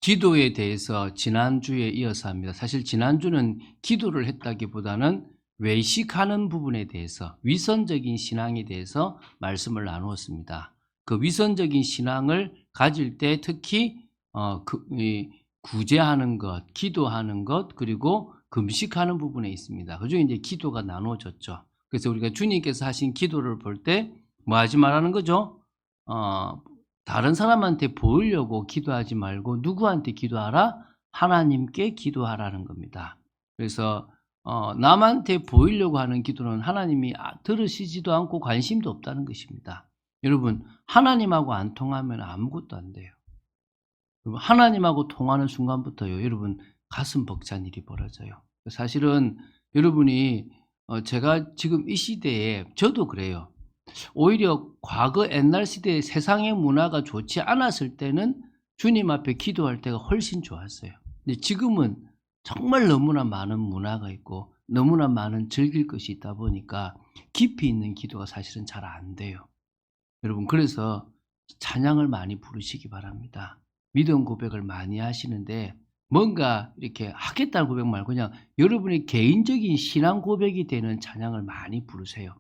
기도에 대해서 지난주에 이어서 합니다. 사실 지난주는 기도를 했다기보다는 외식하는 부분에 대해서 위선적인 신앙에 대해서 말씀을 나누었습니다. 그 위선적인 신앙을 가질 때 특히 구제하는 것, 기도하는 것, 그리고 금식하는 부분에 있습니다. 그중에 이제 기도가 나누어졌죠. 그래서 우리가 주님께서 하신 기도를 볼 때 뭐 하지 말라는 거죠? 다른 사람한테 보이려고 기도하지 말고 누구한테 기도하라? 하나님께 기도하라는 겁니다. 그래서 남한테 보이려고 하는 기도는 하나님이 들으시지도 않고 관심도 없다는 것입니다. 여러분, 하나님하고 안 통하면 아무것도 안 돼요. 하나님하고 통하는 순간부터요, 여러분 가슴 벅찬 일이 벌어져요. 사실은 여러분이 제가 지금 이 시대에 저도 그래요. 오히려 과거 옛날 시대에 세상의 문화가 좋지 않았을 때는 주님 앞에 기도할 때가 훨씬 좋았어요. 근데 지금은 정말 너무나 많은 문화가 있고 너무나 많은 즐길 것이 있다 보니까 깊이 있는 기도가 사실은 잘 안 돼요. 여러분, 그래서 찬양을 많이 부르시기 바랍니다. 믿음 고백을 많이 하시는데 뭔가 이렇게 하겠다는 고백 말고 그냥 여러분의 개인적인 신앙 고백이 되는 찬양을 많이 부르세요.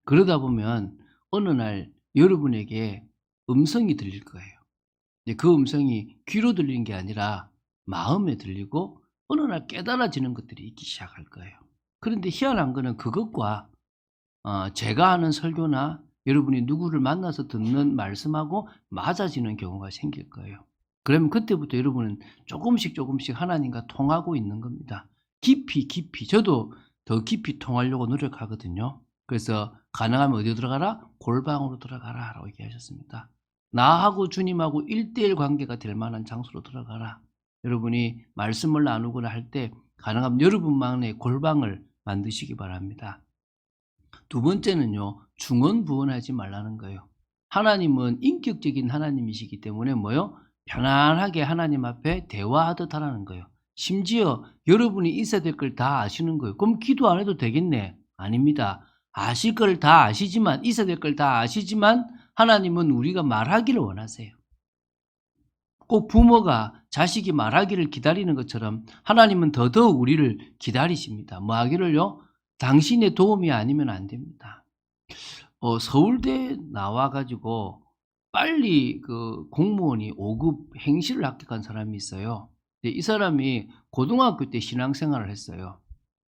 그러다 보면 어느 날 여러분에게 음성이 들릴 거예요. 그 음성이 귀로 들리는 게 아니라 마음에 들리고 어느 날 깨달아지는 것들이 있기 시작할 거예요. 그런데 희한한 거는 그것과 제가 하는 설교나 여러분이 누구를 만나서 듣는 말씀하고 맞아지는 경우가 생길 거예요. 그러면 그때부터 여러분은 조금씩 하나님과 통하고 있는 겁니다. 깊이 저도 더 깊이 통하려고 노력하거든요. 그래서 가능하면 어디로 들어가라? 골방으로 들어가라 라고 얘기하셨습니다. 나하고 주님하고 1:1 관계가 될 만한 장소로 들어가라. 여러분이 말씀을 나누거나 할 때 가능하면 여러분만의 골방을 만드시기 바랍니다. 두 번째는요, 중언부언하지 말라는 거예요. 하나님은 인격적인 하나님이시기 때문에 뭐요? 편안하게 하나님 앞에 대화하듯 하라는 거예요. 심지어 여러분이 있어야 될 걸 다 아시는 거예요. 그럼 기도 안 해도 되겠네? 아닙니다. 아실 걸 다 아시지만, 있어야 될 걸 다 아시지만 하나님은 우리가 말하기를 원하세요. 꼭 부모가 자식이 말하기를 기다리는 것처럼 하나님은 더더욱 우리를 기다리십니다. 뭐 하기를요? 당신의 도움이 아니면 안 됩니다. 서울대 나와가지고 빨리 그 공무원이 5급 행시를 합격한 사람이 있어요. 이 사람이 고등학교 때 신앙생활을 했어요.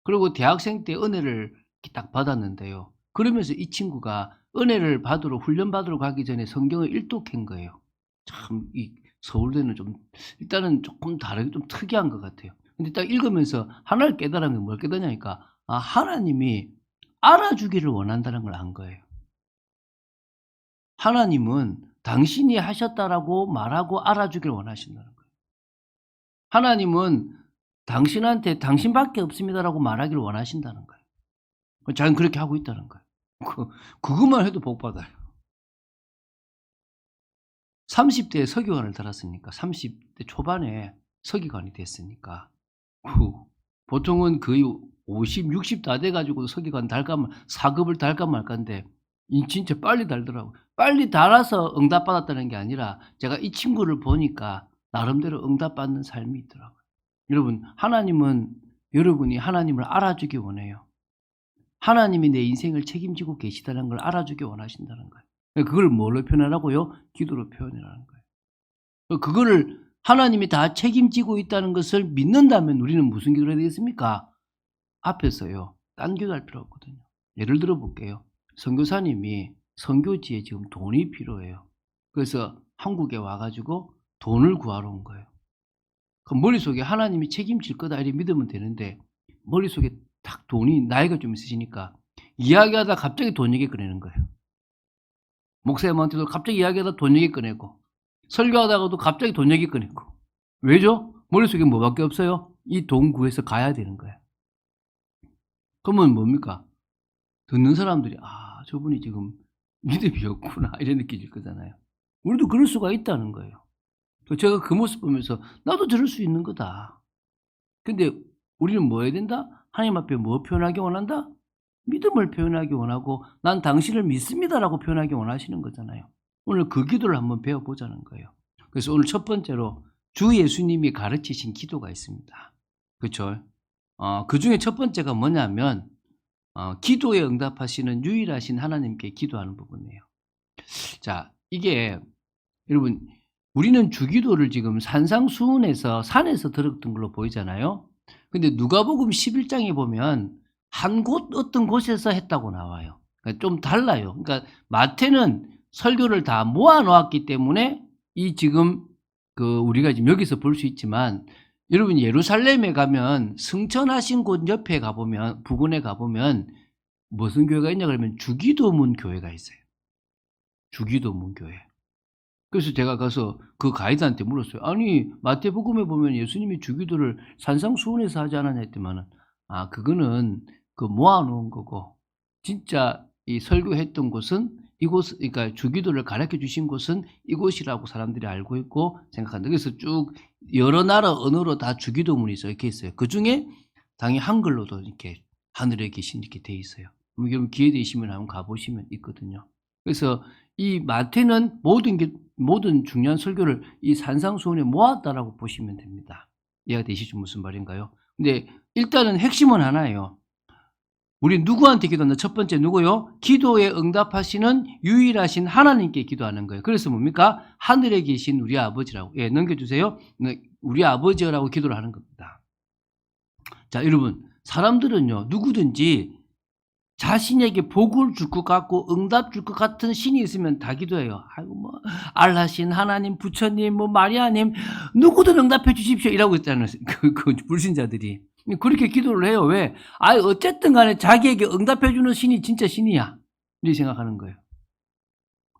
그리고 대학생 때 은혜를 딱 받았는데요. 그러면서 이 친구가 은혜를 받으러 훈련 받으러 가기 전에 성경을 일독한 거예요. 참 이 서울대는 좀 일단은 조금 다르게 좀 특이한 것 같아요. 근데 딱 읽으면서 하나를 깨달은 게 뭘 깨달냐니까 하나님이 알아주기를 원한다는 걸 안 거예요. 하나님은 당신이 하셨다라고 말하고 알아주기를 원하신다는 거예요. 하나님은 당신한테 당신밖에 없습니다라고 말하기를 원하신다는 거예요. 자기는 그렇게 하고 있다는 거예요. 그것만 해도 복 받아요. 30대에 서기관을 달았으니까 30대 초반에 서기관이 됐으니까 보통은 거의 50, 60 다 돼가지고 서기관 달까 4급을 달까 말까인데 진짜 빨리 달더라고요. 빨리 달아서 응답받았다는 게 아니라 제가 이 친구를 보니까 나름대로 응답받는 삶이 있더라고요. 여러분, 하나님은 여러분이 하나님을 알아주기 원해요. 하나님이 내 인생을 책임지고 계시다는 걸 알아주기 원하신다는 거예요. 그걸 뭘로 표현하라고요? 기도로 표현하라는 거예요. 그거를 하나님이 다 책임지고 있다는 것을 믿는다면 우리는 무슨 기도를 해야 되겠습니까? 앞에서요. 딴 기도할 필요 없거든요. 예를 들어 볼게요. 선교사님이 선교지에 지금 돈이 필요해요. 그래서 한국에 와가지고 돈을 구하러 온 거예요. 그럼 머릿속에 하나님이 책임질 거다 이렇게 믿으면 되는데 머릿속에 딱 돈이 나이가 좀 있으시니까 이야기하다 갑자기 돈 얘기 꺼내는 거예요. 목사님한테도 갑자기 이야기하다 돈 얘기 꺼내고 설교하다가도 갑자기 돈 얘기 꺼내고 왜죠? 머릿속에 뭐밖에 없어요? 이 돈 구해서 가야 되는 거예요. 그러면 뭡니까? 듣는 사람들이 저분이 지금 믿음이 없구나 이런 느낌일 거잖아요. 우리도 그럴 수가 있다는 거예요. 제가 그 모습 보면서 나도 저럴 수 있는 거다. 근데 우리는 뭐 해야 된다? 하나님 앞에 뭐 표현하기 원한다? 믿음을 표현하기 원하고 난 당신을 믿습니다라고 표현하기 원하시는 거잖아요. 오늘 그 기도를 한번 배워보자는 거예요. 그래서 오늘 첫 번째로 주 예수님이 가르치신 기도가 있습니다. 그쵸? 그 중에 첫 번째가 뭐냐면, 기도에 응답하시는 유일하신 하나님께 기도하는 부분이에요. 자, 이게, 여러분, 우리는 주기도를 지금 산상수훈에서, 산에서 들었던 걸로 보이잖아요? 근데 누가복음 11장에 보면, 어떤 곳에서 했다고 나와요. 그러니까 좀 달라요. 그러니까 마태는 설교를 다 모아 놓았기 때문에 이 지금 우리가 지금 여기서 볼 수 있지만, 여러분 예루살렘에 가면 승천하신 곳 옆에 가보면, 부근에 가보면 무슨 교회가 있냐 그러면 주기도문 교회가 있어요. 주기도문 교회. 그래서 제가 가서 그 가이드한테 물었어요. 아니 마태복음에 보면 예수님이 주기도를 산상수훈에서 하지 않았냐 했더니만은, 그거는 모아놓은 거고, 진짜 이 설교했던 곳은 이곳, 그러니까 주기도를 가르쳐 주신 곳은 이곳이라고 사람들이 알고 있고 생각한다. 그래서 쭉 여러 나라 언어로 다 주기도문이 적혀 있어요. 그 중에 당연히 한글로도 이렇게 하늘에 계신 이렇게 돼 있어요. 여러분 기회 되시면 한번 가보시면 있거든요. 그래서 이 마태는 모든 중요한 설교를 이 산상수훈에 모았다라고 보시면 됩니다. 이해가 되시죠? 무슨 말인가요? 근데 일단은 핵심은 하나예요. 우리 누구한테 기도한다? 첫 번째 누구요? 기도에 응답하시는 유일하신 하나님께 기도하는 거예요. 그래서 뭡니까? 하늘에 계신 우리 아버지라고. 예, 넘겨주세요. 우리 아버지라고 기도를 하는 겁니다. 자, 여러분, 사람들은요, 누구든지 자신에게 복을 줄 것 같고 응답 줄 것 같은 신이 있으면 다 기도해요. 아이고, 알라신 하나님, 부처님, 마리아님, 누구든 응답해 주십시오. 이라고 했잖아요. 그 불신자들이. 그렇게 기도를 해요. 왜? 어쨌든 간에 자기에게 응답해 주는 신이 진짜 신이야. 이렇게 생각하는 거예요.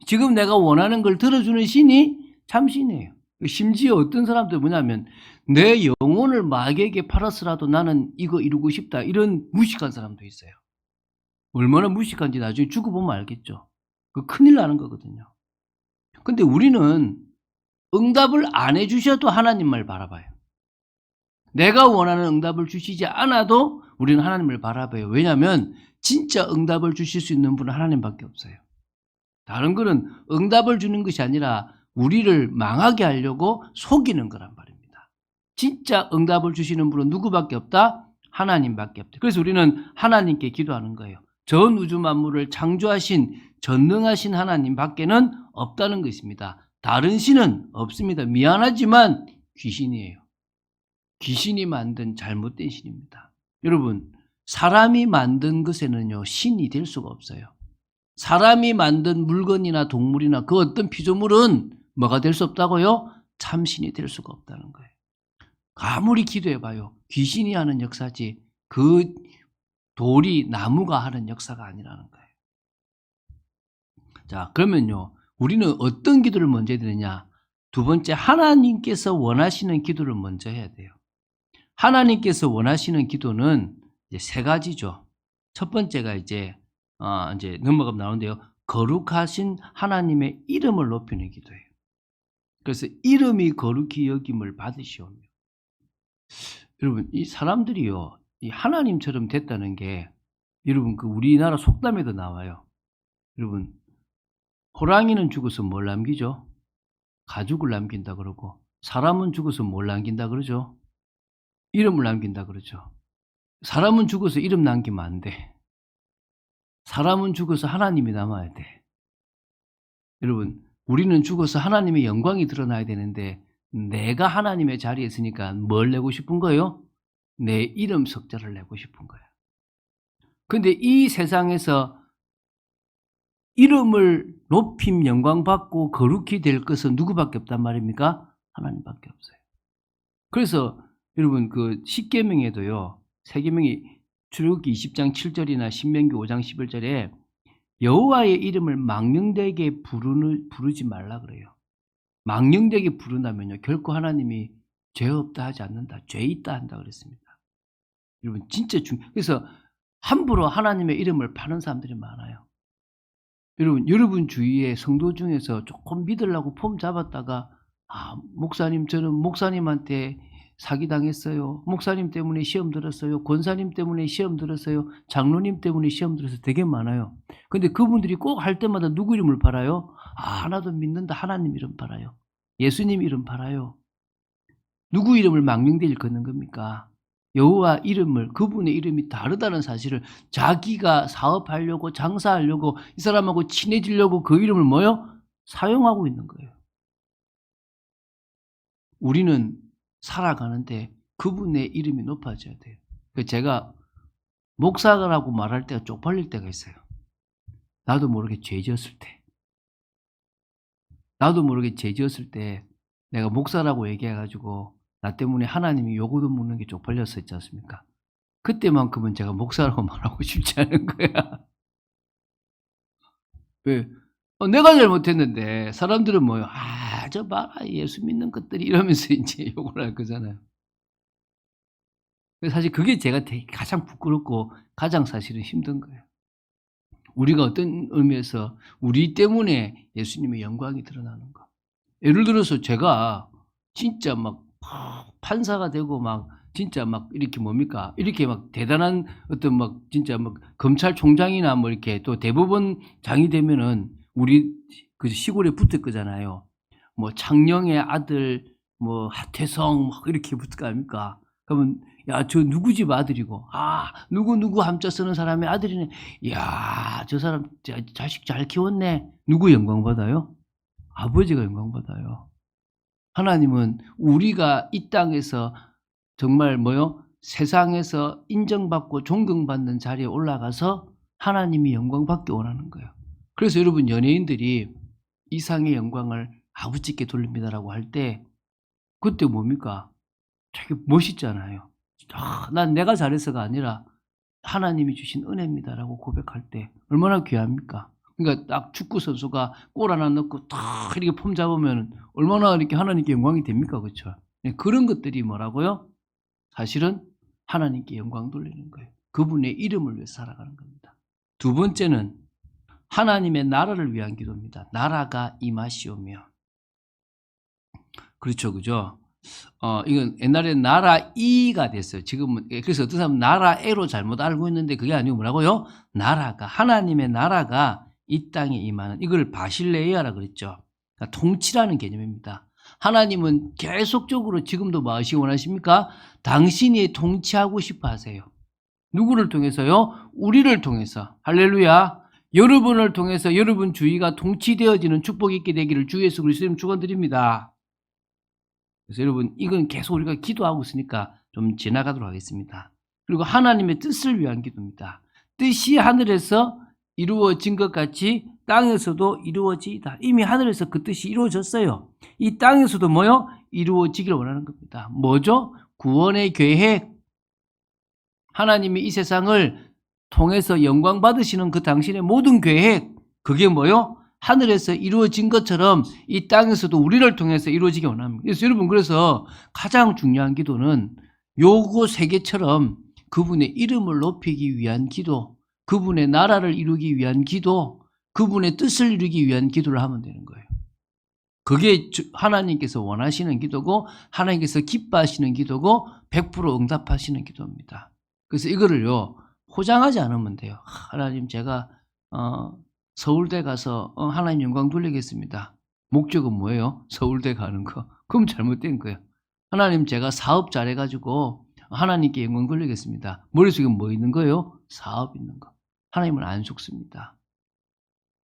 지금 내가 원하는 걸 들어주는 신이 참 신이에요. 심지어 어떤 사람들 뭐냐면, 내 영혼을 마귀에게 팔아서라도 나는 이거 이루고 싶다. 이런 무식한 사람도 있어요. 얼마나 무식한지 나중에 죽어보면 알겠죠. 큰일 나는 거거든요. 근데 우리는 응답을 안 해주셔도 하나님을 바라봐요. 내가 원하는 응답을 주시지 않아도 우리는 하나님을 바라봐요. 왜냐하면 진짜 응답을 주실 수 있는 분은 하나님밖에 없어요. 다른 거는 응답을 주는 것이 아니라 우리를 망하게 하려고 속이는 거란 말입니다. 진짜 응답을 주시는 분은 누구밖에 없다? 하나님밖에 없다. 그래서 우리는 하나님께 기도하는 거예요. 전 우주 만물을 창조하신 전능하신 하나님 밖에는 없다는 것입니다. 다른 신은 없습니다. 미안하지만 귀신이에요. 귀신이 만든 잘못된 신입니다. 여러분, 사람이 만든 것에는요, 신이 될 수가 없어요. 사람이 만든 물건이나 동물이나 그 어떤 피조물은 뭐가 될 수 없다고요? 참신이 될 수가 없다는 거예요. 아무리 기도해봐요. 귀신이 하는 역사지 그 돌이 나무가 하는 역사가 아니라는 거예요. 자, 그러면요, 우리는 어떤 기도를 먼저 해야 되느냐? 두 번째, 하나님께서 원하시는 기도를 먼저 해야 돼요. 하나님께서 원하시는 기도는 이제 세 가지죠. 첫 번째가 이제 넘어가면 나오는데요. 거룩하신 하나님의 이름을 높이는 기도예요. 그래서 이름이 거룩히 여김을 받으시오며. 여러분, 이 사람들이요, 이 하나님처럼 됐다는 게, 여러분, 우리나라 속담에도 나와요. 여러분, 호랑이는 죽어서 뭘 남기죠? 가죽을 남긴다 그러고, 사람은 죽어서 뭘 남긴다 그러죠? 이름을 남긴다 그러죠. 사람은 죽어서 이름 남기면 안 돼. 사람은 죽어서 하나님이 남아야 돼. 여러분, 우리는 죽어서 하나님의 영광이 드러나야 되는데, 내가 하나님의 자리에 있으니까 뭘 내고 싶은 거예요? 내 이름 석자를 내고 싶은 거예요. 근데 이 세상에서 이름을 높임 영광 받고 거룩히 될 것은 누구밖에 없단 말입니까? 하나님밖에 없어요. 그래서 여러분 십계명에도요, 세계명이 출애굽기 20장 7절이나 신명기 5장 11절에 여호와의 이름을 망령되게 부르지 말라 그래요. 망령되게 부른다면요, 결코 하나님이 죄 없다 하지 않는다, 죄 있다 한다 그랬습니다. 여러분 진짜 그래서 함부로 하나님의 이름을 파는 사람들이 많아요. 여러분 주위에 성도 중에서 조금 믿으려고 폼 잡았다가, 목사님, 저는 목사님한테 사기당했어요. 목사님 때문에 시험 들었어요. 권사님 때문에 시험 들었어요. 장로님 때문에 시험 들어서 되게 많아요. 근데 그분들이 꼭 할 때마다 누구 이름을 팔아요? 하나도 믿는다. 하나님 이름 팔아요. 예수님 이름 팔아요. 누구 이름을 망명대 일컫는 겁니까? 여호와 이름을, 그분의 이름이 다르다는 사실을 자기가 사업하려고 장사하려고 이 사람하고 친해지려고 그 이름을 뭐요? 사용하고 있는 거예요. 우리는 살아가는데 그분의 이름이 높아져야 돼요. 제가 목사라고 말할 때가 쪽팔릴 때가 있어요. 나도 모르게 죄 지었을 때. 나도 모르게 죄 지었을 때 내가 목사라고 얘기해 가지고 나 때문에 하나님이 요구도 묻는 게 쪽팔렸었지 않습니까? 그때만큼은 제가 목사라고 말하고 싶지 않은 거야. 왜? 내가 잘못했는데 사람들은 뭐요? "아 저 봐라 예수 믿는 것들이." 이러면서 인제 욕을 할 거잖아요. 근데 사실 그게 제가 되게 가장 부끄럽고 가장 사실은 힘든 거예요. 우리가 어떤 의미에서 우리 때문에 예수님의 영광이 드러나는 거. 예를 들어서 제가 진짜 막 판사가 되고 막 진짜 막 이렇게 뭡니까? 이렇게 막 대단한 어떤 막 진짜 막 검찰총장이나 뭐 이렇게 또 대법원장이 되면은 우리 그 시골에 붙을 거잖아요. 뭐 창녕의 아들 뭐 하태성 막 이렇게 붙을 거 아닙니까? 그러면 "야 저 누구 집 아들이고 아 누구누구 함자 쓰는 사람의 아들이네. 야 저 사람 자식 잘 키웠네." 누구 영광 받아요? 아버지가 영광 받아요. 하나님은 우리가 이 땅에서 정말 뭐요? 세상에서 인정받고 존경받는 자리에 올라가서 하나님이 영광 받기 원하는 거예요. 그래서 여러분 연예인들이 "이상의 영광을 아버지께 돌립니다."라고 할 때 그때 뭡니까? 되게 멋있잖아요. 난 내가 잘해서가 아니라 하나님이 주신 은혜입니다라고 고백할 때 얼마나 귀합니까? 그러니까 딱 축구 선수가 골 하나 넣고 탁 이렇게 폼 잡으면 얼마나 이렇게 하나님께 영광이 됩니까? 그렇죠? 네, 그런 것들이 뭐라고요? 사실은 하나님께 영광 돌리는 거예요. 그분의 이름을 위해 살아가는 겁니다. 두 번째는 하나님의 나라를 위한 기도입니다. 나라가 임하시오며. 그렇죠. 그죠? 이건 옛날에는 나라이가 됐어요. 지금은 그래서 어떤 사람은 나라에로 잘못 알고 있는데 그게 아니고 뭐라고요? 나라가 하나님의 나라가 이 땅에 임하는 이걸 바실레이아라 그랬죠. 그러니까 통치라는 개념입니다. 하나님은 계속적으로 지금도 뭐 하시기 원하십니까? 당신이 통치하고 싶어 하세요. 누구를 통해서요? 우리를 통해서. 할렐루야. 여러분을 통해서 여러분 주위가 통치되어지는 축복이 있게 되기를 주 예수 그리스도님 축원드립니다. 그래서 여러분 이건 계속 우리가 기도하고 있으니까 좀 지나가도록 하겠습니다. 그리고 하나님의 뜻을 위한 기도입니다. 뜻이 하늘에서 이루어진 것 같이 땅에서도 이루어지이다. 이미 하늘에서 그 뜻이 이루어졌어요. 이 땅에서도 뭐요? 이루어지기를 원하는 겁니다. 뭐죠? 구원의 계획. 하나님이 이 세상을 통해서 영광 받으시는 그 당신의 모든 계획. 그게 뭐요? 하늘에서 이루어진 것처럼 이 땅에서도 우리를 통해서 이루어지기 원합니다. 그래서 여러분 그래서 가장 중요한 기도는 요거 세 개처럼 그분의 이름을 높이기 위한 기도, 그분의 나라를 이루기 위한 기도, 그분의 뜻을 이루기 위한 기도를 하면 되는 거예요. 그게 하나님께서 원하시는 기도고 하나님께서 기뻐하시는 기도고 100% 응답하시는 기도입니다. 그래서 이거를요 포장하지 않으면 돼요. 하나님 제가 서울대 가서 하나님 영광 돌리겠습니다. 목적은 뭐예요? 서울대 가는 거. 그럼 잘못된 거예요. 하나님 제가 사업 잘해가지고 하나님께 영광 돌리겠습니다. 머릿속에 뭐 있는 거예요? 사업 있는 거. 하나님은 안 속습니다.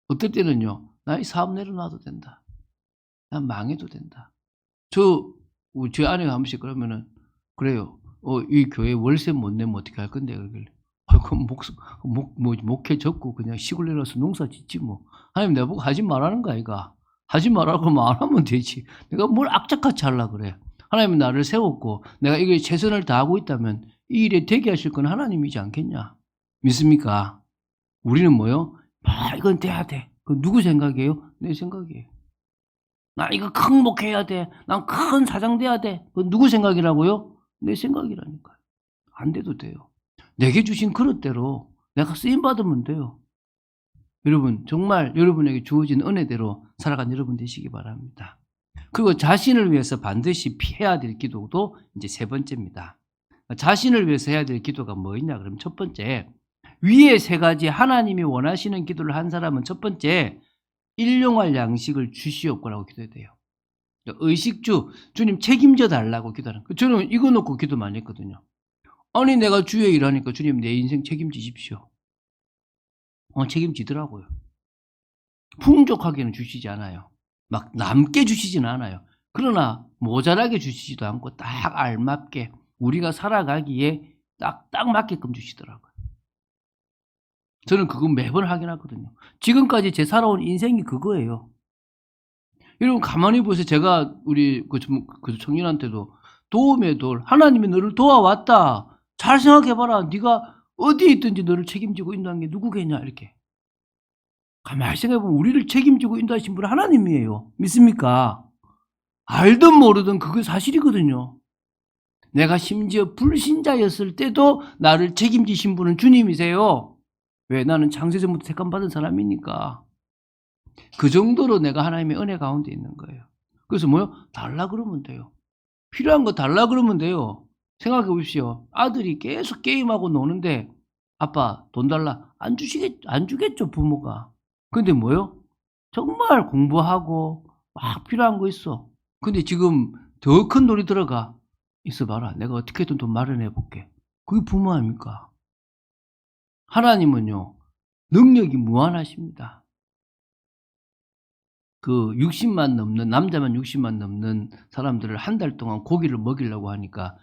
어떨 때는요. 나 이 사업 내려놔도 된다. 난 망해도 된다. 제 아내가 한 번씩 그러면은 그래요. 이 교회 월세 못 내면 어떻게 할 건데 그러길래. 그럼 목회 접고 그냥 시골 내려서 농사 짓지 뭐. 하나님 내보고 하지 말라는 거 아이가. 하지 말라고 하면 안 하면 되지. 내가 뭘 악착같이 하려고 그래. 하나님은 나를 세웠고 내가 이게 최선을 다하고 있다면 이 일에 되게 하실 건 하나님이지 않겠냐. 믿습니까? 우리는 뭐요? 이건 돼야 돼. 그 누구 생각이에요? 내 생각이에요. 나 이거 큰 목회해야 돼. 난 큰 사장 돼야 돼. 그 누구 생각이라고요? 내 생각이라니까요. 안 돼도 돼요. 내게 주신 그릇대로 내가 쓰임받으면 돼요. 여러분 정말 여러분에게 주어진 은혜대로 살아간 여러분 되시기 바랍니다. 그리고 자신을 위해서 반드시 피해야 될 기도도 이제 세 번째입니다. 자신을 위해서 해야 될 기도가 뭐 있냐 그러면 첫 번째 위에 세 가지 하나님이 원하시는 기도를 한 사람은 첫 번째 일용할 양식을 주시옵고라고 기도해야 돼요. 의식주, 주님 책임져 달라고 기도하는 거예요. 저는 이거 놓고 기도 많이 했거든요. 아니 내가 주에 일하니까 주님 내 인생 책임지십시오. 책임지더라고요. 풍족하게는 주시지 않아요. 막 남게 주시지는 않아요. 그러나 모자라게 주시지도 않고 딱 알맞게 우리가 살아가기에 딱 맞게끔 주시더라고요. 저는 그거 매번 확인하거든요. 지금까지 제 살아온 인생이 그거예요. 여러분 가만히 보세요. 제가 우리 그 청년한테도 도움의 돌, 하나님이 너를 도와왔다. 잘 생각해봐라. 네가 어디에 있든지 너를 책임지고 인도하는 게 누구겠냐 이렇게. 가만히 생각해보면 우리를 책임지고 인도하신 분은 하나님이에요. 믿습니까? 알든 모르든 그게 사실이거든요. 내가 심지어 불신자였을 때도 나를 책임지신 분은 주님이세요. 왜? 나는 창세전부터 택함받은 사람이니까. 그 정도로 내가 하나님의 은혜 가운데 있는 거예요. 그래서 뭐요? 달라 그러면 돼요. 필요한 거 달라 그러면 돼요. 생각해 보십시오. 아들이 계속 게임하고 노는데 아빠 돈 달라. 안 주겠죠, 부모가. 근데 뭐요? 정말 공부하고 막 필요한 거 있어. 근데 지금 더 큰 돈이 들어가. 있어봐라. 내가 어떻게든 돈 마련해 볼게. 그게 부모 아닙니까? 하나님은요, 능력이 무한하십니다. 그 60만 넘는, 남자만 60만 넘는 사람들을 한 달 동안 고기를 먹이려고 하니까,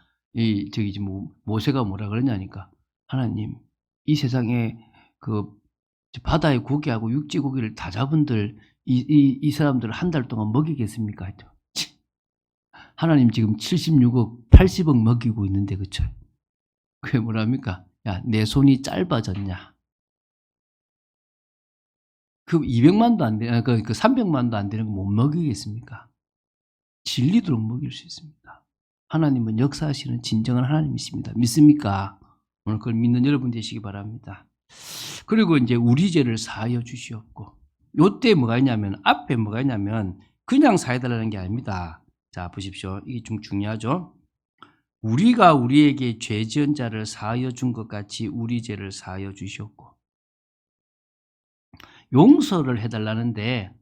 모세가 뭐라 그러냐니까. 하나님, 이 세상에 그 바다의 고기하고 육지 고기를 다 잡은들, 이 사람들을 한 달 동안 먹이겠습니까? 했죠. 하나님 지금 76억, 80억 먹이고 있는데, 그쵸? 그게 뭐랍니까? 야, 내 손이 짧아졌냐? 그 200만도 안 돼, 그 300만도 안 되는 거 못 먹이겠습니까? 질리도록 먹일 수 있습니다. 하나님은 역사하시는 진정한 하나님이십니다. 믿습니까? 오늘 그걸 믿는 여러분 되시기 바랍니다. 그리고 이제 우리 죄를 사하여 주시옵고, 요때 뭐가 있냐면, 앞에 뭐가 있냐면, 그냥 사해달라는 게 아닙니다. 자, 보십시오. 이게 좀 중요하죠? 우리가 우리에게 죄 지은 자를 사하여 준 것 같이 우리 죄를 사하여 주시옵고, 용서를 해달라는데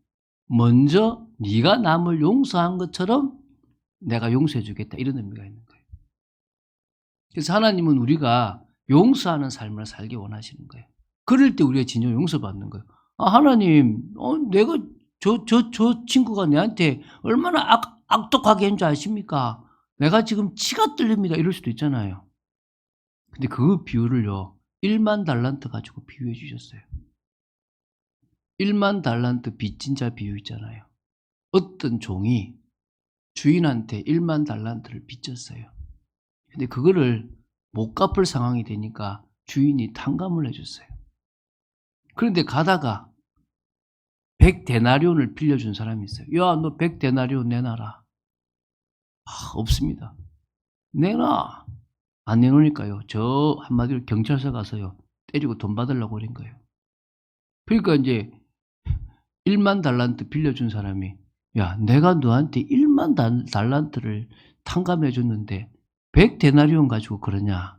먼저 네가 남을 용서한 것처럼 내가 용서해 주겠다 이런 의미가 있는 거예요. 그래서 하나님은 우리가 용서하는 삶을 살기 원하시는 거예요. 그럴 때 우리가 진정 용서받는 거예요. 하나님, 내가 저 친구가 내한테 얼마나 악독하게 한 줄 아십니까? 내가 지금 치가 떨립니다. 이럴 수도 있잖아요. 근데 그 비유를요, 1만 달란트 가지고 비유해 주셨어요. 1만 달란트 빚진 자 비유 있잖아요. 어떤 종이 주인한테 1만 달란트를 빚졌어요. 근데 그거를 못 갚을 상황이 되니까 주인이 탕감을 해줬어요. 그런데 가다가 100데나리온을 빌려준 사람이 있어요. 야, 너 100데나리온 내놔라. 없습니다. 내놔. 안 내놓으니까요. 저 한마디로 경찰서 가서요, 때리고 돈 받으려고 그런 거예요. 그러니까 이제 1만 달란트 빌려준 사람이, 야, 내가 너한테 1만 달란트를 탕감해 줬는데 100데나리온 가지고 그러냐?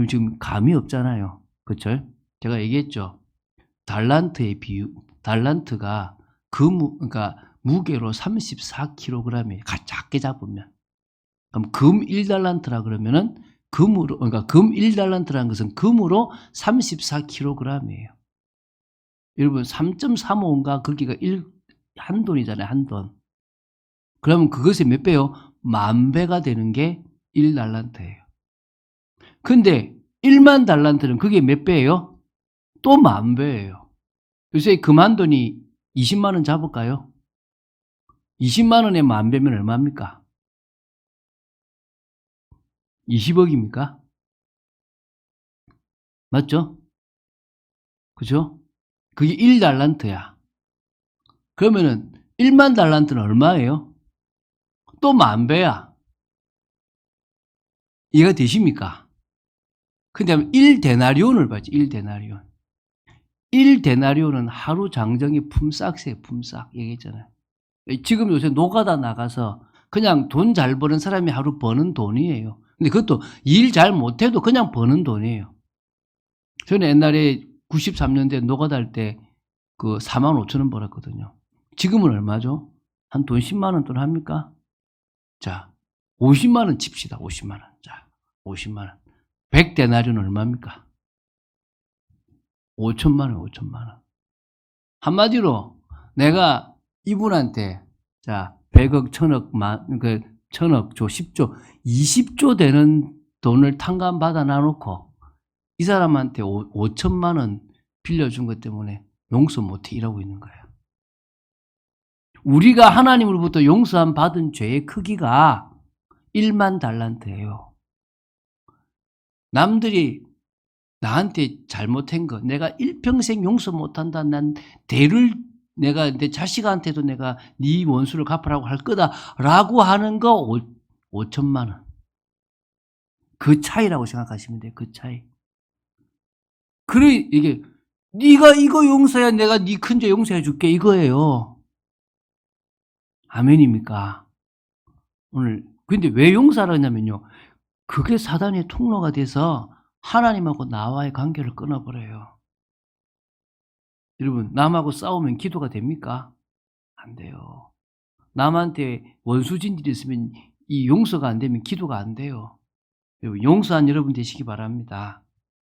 지금 감이 없잖아요. 그렇죠? 제가 얘기했죠. 달란트의 비유, 달란트가 그러니까 무게로 34kg이에요. 작게 잡으면. 그럼 금 1달란트라 그러면은 금으로, 그러니까 금 1달란트라는 것은 금으로 34kg이에요. 여러분 3.35인가 거기가 한 돈이잖아요. 한 돈. 그러면 그것의 몇 배요? 10,000배가 되는 게 1달란트예요. 근데 1만 달란트는 그게 몇 배예요? 또 10,000배예요. 요새 금 한 돈이 20만 원 잡을까요? 20만 원에 10,000배면 얼마입니까? 20억입니까? 맞죠? 그죠? 그게 1달란트야. 그러면은 1만 달란트는 얼마예요? 또 10,000배야. 이해가 되십니까? 근데 1데나리온을 봐야지. 1데나리온. 1데나리온은 하루 장정이 품삯이에요. 품삯. 얘기했잖아요. 지금 요새 노가다 나가서 그냥 돈 잘 버는 사람이 하루 버는 돈이에요. 근데 그것도 일 잘 못해도 그냥 버는 돈이에요. 저는 옛날에 93년대 노가다 할 때 그 45,000원 벌었거든요. 지금은 얼마죠? 한 돈 10만 원 돈 합니까? 자, 50만 원 칩시다. 50만 원. 자, 50만 원. 100데나리온 얼마입니까? 5천만 원, 5천만 원. 한마디로 내가 이분한테 자, 100억, 1000억, 천억 조, 10조, 20조 되는 돈을 탕감 받아 놔놓고 이 사람한테 5천만 원 빌려준 것 때문에 용서 못해 이러고 있는 거예요. 우리가 하나님으로부터 용서함 받은 죄의 크기가 1만 달란트예요. 남들이 나한테 잘못한 거 내가 일평생 용서 못한다. 난 내가 내 자식한테도 내가 네 원수를 갚으라고 할 거다라고 하는 거 5천만 원. 그 차이라고 생각하시면 돼요. 그 차이. 그래 이게 네가 이거 용서해야 내가 네 큰 죄 용서해 줄게 이거예요. 아멘입니까? 오늘 근데 왜 용서를 하냐면요. 그게 사단의 통로가 돼서 하나님하고 나와의 관계를 끊어버려요. 여러분 남하고 싸우면 기도가 됩니까? 안 돼요. 남한테 원수진들이 있으면 이 용서가 안 되면 기도가 안 돼요. 용서한 여러분 되시기 바랍니다.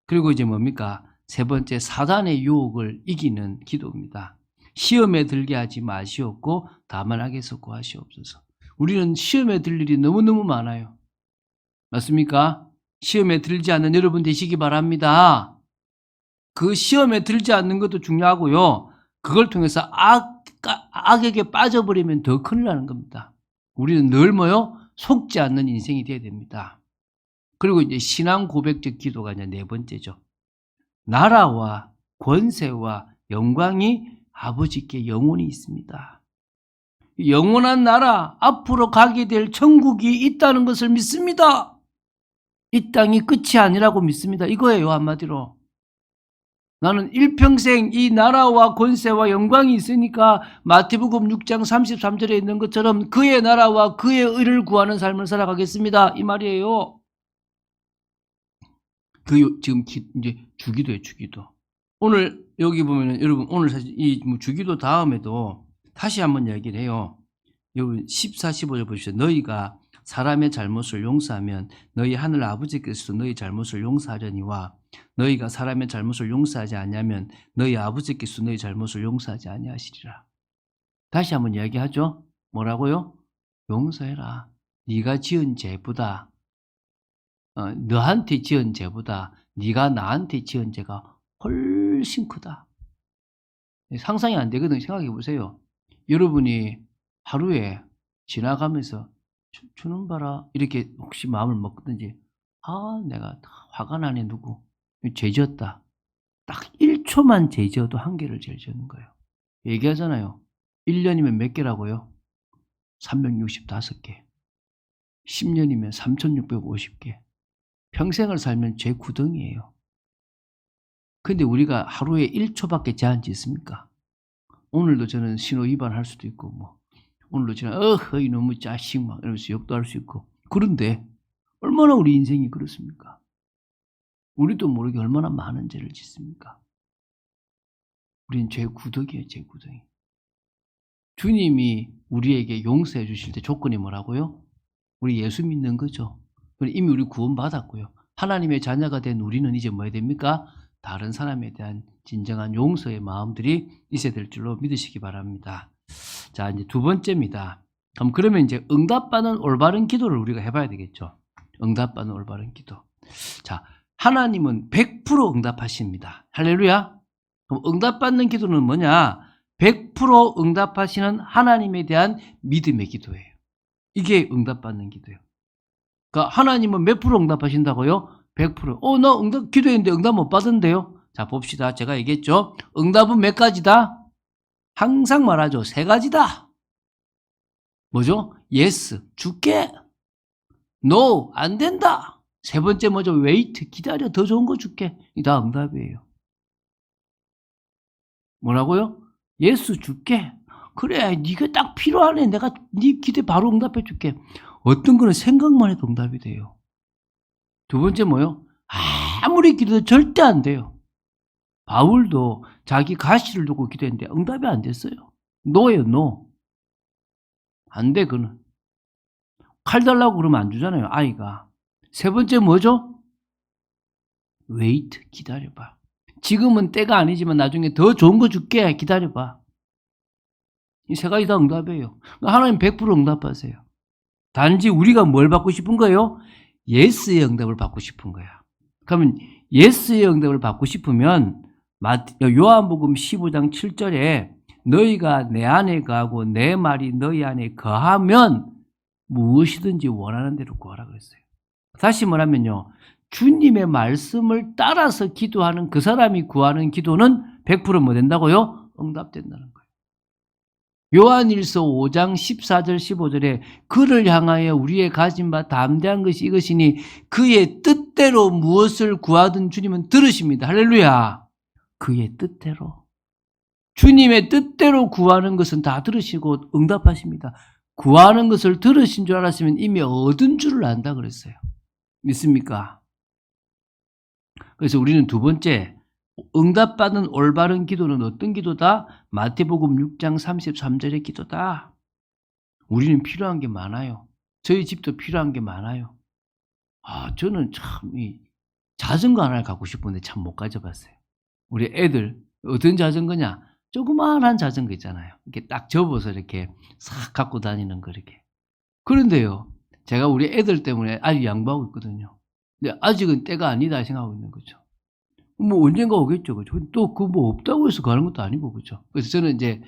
그리고 이제 뭡니까? 세 번째, 사단의 유혹을 이기는 기도입니다. 시험에 들게 하지 마시옵고 다만 악에서 구하시옵소서. 우리는 시험에 들 일이 너무너무 많아요. 맞습니까? 시험에 들지 않는 여러분 되시기 바랍니다. 그 시험에 들지 않는 것도 중요하고요. 그걸 통해서 악에게 빠져버리면 더 큰일 나는 겁니다. 우리는 늘 뭐요? 속지 않는 인생이 되어야 됩니다. 그리고 이제 신앙 고백적 기도가 이제 네 번째죠. 나라와 권세와 영광이 아버지께 영원히 있습니다. 영원한 나라, 앞으로 가게 될 천국이 있다는 것을 믿습니다. 이 땅이 끝이 아니라고 믿습니다. 이거예요, 한마디로. 나는 일평생 이 나라와 권세와 영광이 있으니까 마태복음 6장 33절에 있는 것처럼 그의 나라와 그의 의를 구하는 삶을 살아가겠습니다. 이 말이에요. 지금 이제 주기도예요, 주기도. 오늘 여기 보면은 여러분 오늘 사실 이 주기도 다음에도 다시 한번 이야기를 해요. 여기 14, 15절 보십시오. 너희가 사람의 잘못을 용서하면 너희 하늘 아버지께서도 너희 잘못을 용서하려니와 너희가 사람의 잘못을 용서하지 아니하면 너희 아버지께서 너희 잘못을 용서하지 아니하시리라. 다시 한번 이야기하죠. 뭐라고요? 용서해라. 네가 지은 죄보다 너한테 지은 죄보다 네가 나한테 지은 죄가 훨씬 크다. 상상이 안 되거든요. 생각해 보세요. 여러분이 하루에 지나가면서 주는 봐라 이렇게 혹시 마음을 먹든지 내가 화가 나네 누구 죄 지었다. 딱 1초만 죄 지어도 한 개를 죄 지는 거예요. 얘기하잖아요. 1년이면 몇 개라고요? 365개. 10년이면 3650개. 평생을 살면 죄 구덩이에요. 근데 우리가 하루에 1초밖에 죄 안 짓습니까? 오늘도 저는 신호 위반할 수도 있고 오늘도 저는 이놈의 자식 막 이러면서 욕도 할 수 있고 그런데 얼마나 우리 인생이 그렇습니까? 우리도 모르게 얼마나 많은 죄를 짓습니까? 우리는 죄 구덩이에요. 죄 구덩이. 주님이 우리에게 용서해 주실 때 조건이 뭐라고요? 우리 예수 믿는 거죠. 이미 우리 구원 받았고요. 하나님의 자녀가 된 우리는 이제 뭐 해야 됩니까? 다른 사람에 대한 진정한 용서의 마음들이 있어야 될 줄로 믿으시기 바랍니다. 자, 이제 두 번째입니다. 그러면 이제 응답받는 올바른 기도를 우리가 해봐야 되겠죠. 응답받는 올바른 기도. 자, 하나님은 100% 응답하십니다. 할렐루야. 그럼 응답받는 기도는 뭐냐? 100% 응답하시는 하나님에 대한 믿음의 기도예요. 이게 응답받는 기도예요. 그러니까 하나님은 몇 프로 응답하신다고요? 100%. 나 응답 기도했는데 응답 못 받은데요? 자, 봅시다. 제가 얘기했죠. 응답은 몇 가지다? 항상 말하죠. 3가지다. 뭐죠? Yes, 줄게. No, 안 된다. 세 번째 뭐죠? Wait, 기다려. 더 좋은 거 줄게. 이 다 응답이에요. 뭐라고요? Yes, 줄게. 그래, 네가 딱 필요하네. 내가 네 기대 바로 응답해 줄게. 어떤 거는 생각만 해도 응답이 돼요. 두 번째 뭐요? 아무리 기도해도 절대 안 돼요. 바울도 자기 가시를 두고 기도했는데 응답이 안 됐어요. 노예요, 노. 안 돼, 그는. 칼 달라고 그러면 안 주잖아요, 아이가. 세 번째 뭐죠? wait, 기다려봐. 지금은 때가 아니지만 나중에 더 좋은 거 줄게, 기다려봐. 이 세 가지 다 응답이에요. 하나님 100% 응답하세요. 단지 우리가 뭘 받고 싶은 거예요? 예스의 응답을 받고 싶은 거야. 그러면 예스의 응답을 받고 싶으면 요한복음 15장 7절에 너희가 내 안에 거하고 내 말이 너희 안에 거하면 무엇이든지 원하는 대로 구하라 그랬어요. 다시 말하면요, 주님의 말씀을 따라서 기도하는 그 사람이 구하는 기도는 100% 뭐 된다고요? 응답된다는 거예요. 요한일서 5장 14절 15절에 그를 향하여 우리의 가진 바 담대한 것이 이것이니 그의 뜻대로 무엇을 구하든 주님은 들으십니다. 할렐루야. 그의 뜻대로. 주님의 뜻대로 구하는 것은 다 들으시고 응답하십니다. 구하는 것을 들으신 줄 알았으면 이미 얻은 줄을 안다 그랬어요. 믿습니까? 그래서 우리는 두 번째, 응답받는 올바른 기도는 어떤 기도다? 마태복음 6장 33절의 기도다. 우리는 필요한 게 많아요. 저희 집도 필요한 게 많아요. 저는 참 자전거 하나를 갖고 싶은데 참 못 가져봤어요. 우리 애들 어떤 자전거냐? 조그마한 자전거 있잖아요. 이렇게 딱 접어서 이렇게 싹 갖고 다니는 거 이렇게. 그런데요, 제가 우리 애들 때문에 아직 양보하고 있거든요. 근데 아직은 때가 아니다 생각하고 있는 거죠. 뭐 언젠가 오겠죠. 그죠? 또 그 뭐 없다고 해서 가는 것도 아니고, 그죠? 그래서 저는 이제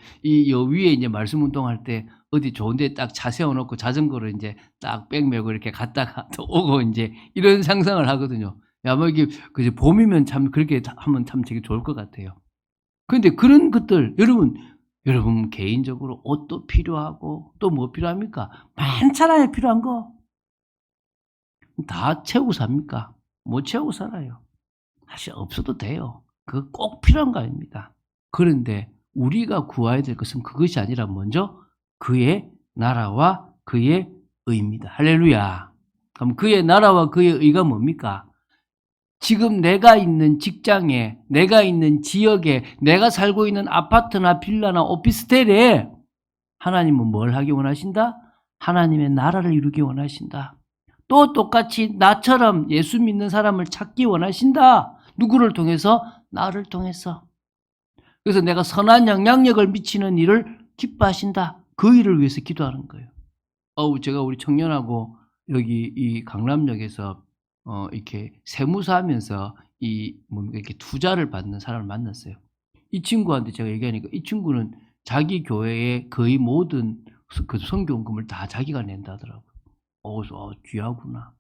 여 위에 이제 말씀 운동할 때 어디 좋은 데 딱 차 세워놓고 자전거를 이제 딱 백 메고 이렇게 갔다가 또 오고 이제 이런 상상을 하거든요. 야, 뭐 이게, 그죠? 봄이면 참 그렇게 하면 참 되게 좋을 것 같아요. 근데 그런 것들, 여러분 개인적으로 옷도 필요하고 또 뭐 필요합니까? 많잖아요, 필요한 거. 다 채우고 삽니까? 못 채우고 살아요. 사실 없어도 돼요. 그거 꼭 필요한 거 아닙니다. 그런데 우리가 구해야 될 것은 그것이 아니라 먼저 그의 나라와 그의 의입니다. 할렐루야. 그럼 그의 나라와 그의 의가 뭡니까? 지금 내가 있는 직장에, 내가 있는 지역에, 내가 살고 있는 아파트나 빌라나 오피스텔에 하나님은 뭘 하기 원하신다? 하나님의 나라를 이루기 원하신다. 또 똑같이 나처럼 예수 믿는 사람을 찾기 원하신다. 누구를 통해서? 나를 통해서. 그래서 내가 선한 영향력을 미치는 일을 기뻐하신다. 그 일을 위해서 기도하는 거예요. 제가 우리 청년하고 여기 이 강남역에서 이렇게 세무사 하면서 이렇게 투자를 받는 사람을 만났어요. 이 친구한테 제가 얘기하니까 이 친구는 자기 교회의 거의 모든 그 선교금을 다 자기가 낸다 하더라고요. 귀하구나.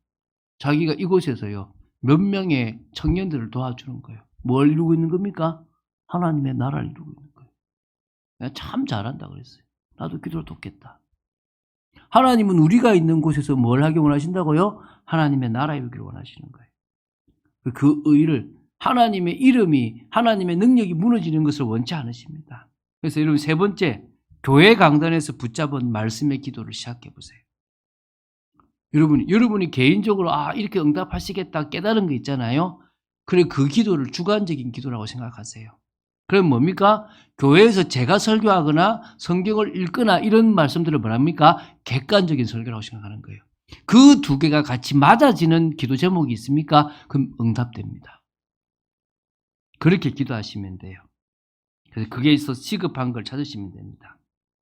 자기가 이곳에서요, 몇 명의 청년들을 도와주는 거예요. 뭘 이루고 있는 겁니까? 하나님의 나라를 이루고 있는 거예요. 내가 참 잘한다 그랬어요. 나도 기도를 돕겠다. 하나님은 우리가 있는 곳에서 뭘 하기 원하신다고요? 하나님의 나라 이루기를 원하시는 거예요. 그 의를, 하나님의 이름이, 하나님의 능력이 무너지는 것을 원치 않으십니다. 그래서 여러분 세 번째, 교회 강단에서 붙잡은 말씀의 기도를 시작해 보세요. 여러분이 개인적으로 이렇게 응답하시겠다 깨달은 거 있잖아요. 그래, 그 기도를 주관적인 기도라고 생각하세요. 그럼 뭡니까? 교회에서 제가 설교하거나 성경을 읽거나 이런 말씀들을 뭐랍니까? 객관적인 설교라고 생각하는 거예요. 그 두 개가 같이 맞아지는 기도 제목이 있습니까? 그럼 응답됩니다. 그렇게 기도하시면 돼요. 그래서 그게 있어서 시급한 걸 찾으시면 됩니다.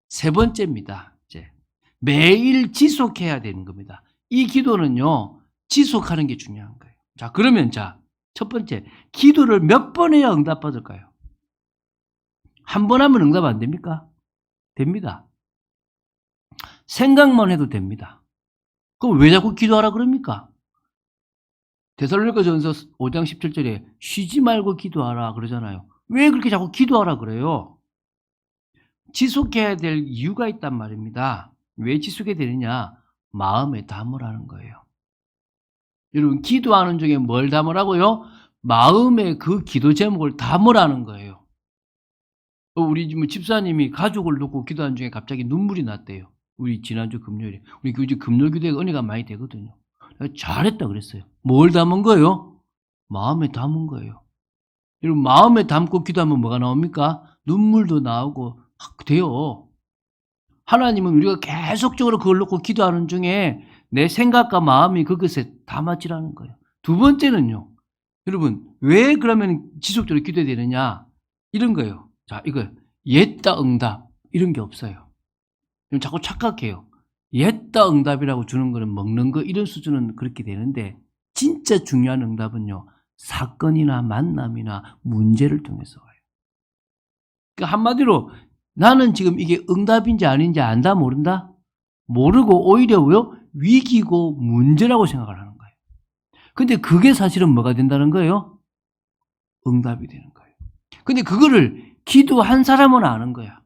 세 번째입니다. 이제 매일 지속해야 되는 겁니다. 이 기도는요, 지속하는 게 중요한 거예요. 자, 그러면 첫 번째, 기도를 몇 번 해야 응답받을까요? 한 번 하면 응답 안 됩니까? 됩니다. 생각만 해도 됩니다. 그럼 왜 자꾸 기도하라 그럽니까? 데살로니가전서 5장 17절에 쉬지 말고 기도하라 그러잖아요. 왜 그렇게 자꾸 기도하라 그래요? 지속해야 될 이유가 있단 말입니다. 왜 지속해야 되느냐? 마음에 담으라는 거예요. 여러분, 기도하는 중에 뭘 담으라고요? 마음에 그 기도 제목을 담으라는 거예요. 우리 집사님이 가족을 놓고 기도하는 중에 갑자기 눈물이 났대요. 우리 지난주 금요일에. 우리 금요기도에 은혜가 많이 되거든요. 잘했다 그랬어요. 뭘 담은 거예요? 마음에 담은 거예요. 여러분, 마음에 담고 기도하면 뭐가 나옵니까? 눈물도 나오고 돼요. 하나님은 우리가 계속적으로 그걸 놓고 기도하는 중에 내 생각과 마음이 그것에 담아지라는 거예요. 두 번째는요. 여러분 왜 그러면 지속적으로 기도해야 되느냐 이런 거예요. 자, 이거 옛다 응답 이런 게 없어요. 자꾸 착각해요. 옛다 응답이라고 주는 거는 먹는 거 이런 수준은 그렇게 되는데 진짜 중요한 응답은요. 사건이나 만남이나 문제를 통해서 와요. 그러니까 한마디로 나는 지금 이게 응답인지 아닌지 안다 모른다? 모르고 오히려 왜요? 위기고 문제라고 생각을 하는 거예요. 근데 그게 사실은 뭐가 된다는 거예요? 응답이 되는 거예요. 근데 그거를 기도한 사람은 아는 거야.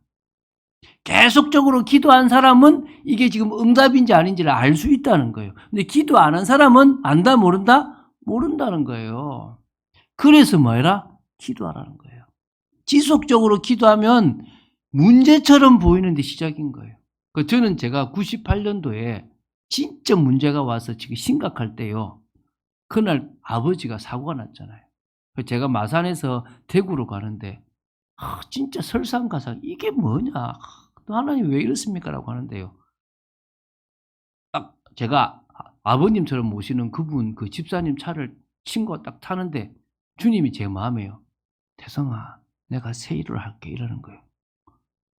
계속적으로 기도한 사람은 이게 지금 응답인지 아닌지를 알 수 있다는 거예요. 근데 기도 안 한 사람은 안다 모른다? 모른다는 거예요. 그래서 뭐해라? 기도하라는 거예요. 지속적으로 기도하면 문제처럼 보이는데 시작인 거예요. 저는 제가 98년도에 진짜 문제가 와서 지금 심각할 때요. 그날 아버지가 사고가 났잖아요. 제가 마산에서 대구로 가는데 진짜 설상가상 이게 뭐냐? 하나님 왜 이렇습니까? 라고 하는데요. 딱 제가 아버님처럼 모시는 그분 그 집사님 차를 친구가 딱 타는데 주님이 제 마음에요. 태성아 내가 새 일을 할게 이러는 거예요.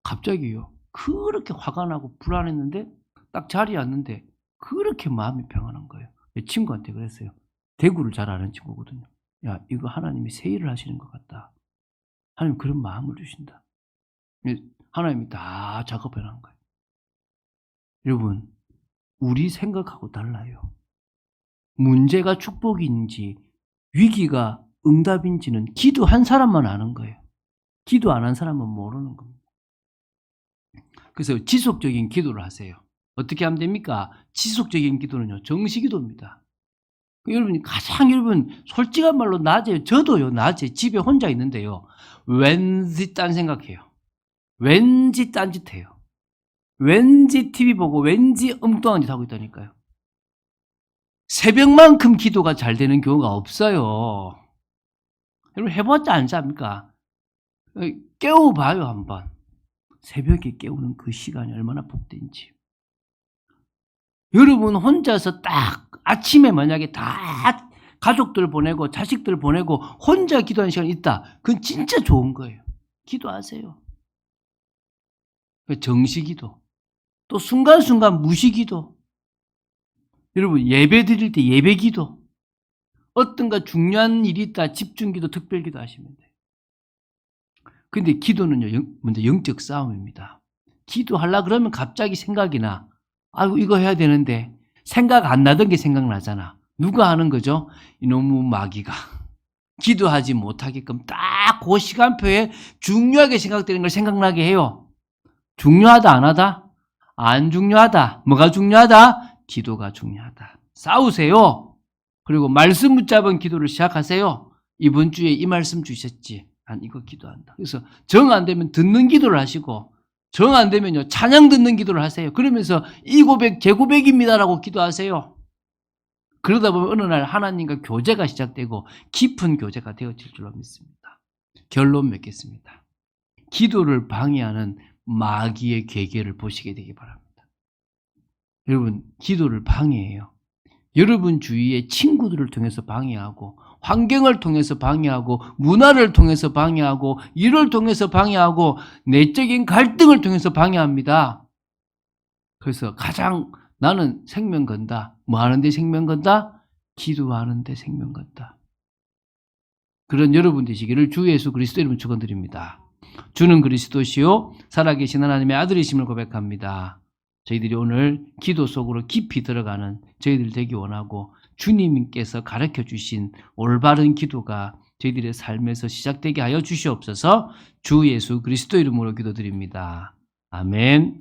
갑자기요. 그렇게 화가 나고 불안했는데 딱 자리에 앉는데 그렇게 마음이 평안한 거예요. 친구한테 그랬어요. 대구를 잘 아는 친구거든요. 야 이거 하나님이 새 일을 하시는 것 같다. 하나님 그런 마음을 주신다. 하나님이 다 작업해 놓은 거예요. 여러분 우리 생각하고 달라요. 문제가 축복인지 위기가 응답인지는 기도한 사람만 아는 거예요. 기도 안 한 사람은 모르는 겁니다. 그래서 지속적인 기도를 하세요. 어떻게 하면 됩니까? 지속적인 기도는요. 정시기도입니다. 여러분 솔직한 말로 낮에 저도요. 낮에 집에 혼자 있는데요. 왠지 딴 생각해요. 왠지 딴짓해요. 왠지 TV 보고 왠지 엉뚱한 짓 하고 있다니까요. 새벽만큼 기도가 잘 되는 경우가 없어요. 여러분 해봤자 알지 않습니까? 깨워봐요 한번. 새벽에 깨우는 그 시간이 얼마나 복된지. 여러분 혼자서 딱 아침에 만약에 다 가족들 보내고 자식들 보내고 혼자 기도하는 시간이 있다. 그건 진짜 좋은 거예요. 기도하세요. 정시기도. 또 순간순간 무시기도. 여러분 예배 드릴 때 예배기도. 어떤가 중요한 일이 있다. 집중기도 특별기도 하시면 돼요. 근데 기도는요. 먼저 영적 싸움입니다. 기도하려고 그러면 갑자기 생각이 나. 아이고 이거 해야 되는데 생각 안 나던 게 생각나잖아. 누가 하는 거죠? 이놈의 마귀가. 기도하지 못하게끔 딱 그 시간표에 중요하게 생각되는 걸 생각나게 해요. 중요하다 안 하다? 안 중요하다. 뭐가 중요하다? 기도가 중요하다. 싸우세요. 그리고 말씀 붙잡은 기도를 시작하세요. 이번 주에 이 말씀 주셨지. 난 이거 기도한다. 그래서 정 안 되면 듣는 기도를 하시고 정 안 되면요 찬양 듣는 기도를 하세요. 그러면서 이 고백 제 고백입니다라고 기도하세요. 그러다 보면 어느 날 하나님과 교제가 시작되고 깊은 교제가 되어질 줄로 믿습니다. 결론 맺겠습니다. 기도를 방해하는 마귀의 계계를 보시게 되기 바랍니다. 여러분 기도를 방해해요. 여러분 주위의 친구들을 통해서 방해하고 환경을 통해서 방해하고 문화를 통해서 방해하고 일을 통해서 방해하고 내적인 갈등을 통해서 방해합니다. 그래서 가장 나는 생명 건다. 뭐 하는데 생명 건다? 기도하는데 생명 건다. 그런 여러분 되시기를 주 예수 그리스도 이름으로 축원드립니다. 주는 그리스도시요 살아계신 하나님의 아들이심을 고백합니다. 저희들이 오늘 기도 속으로 깊이 들어가는 저희들 되기 원하고 주님께서 가르쳐 주신 올바른 기도가 저희들의 삶에서 시작되게 하여 주시옵소서. 주 예수 그리스도 이름으로 기도드립니다. 아멘.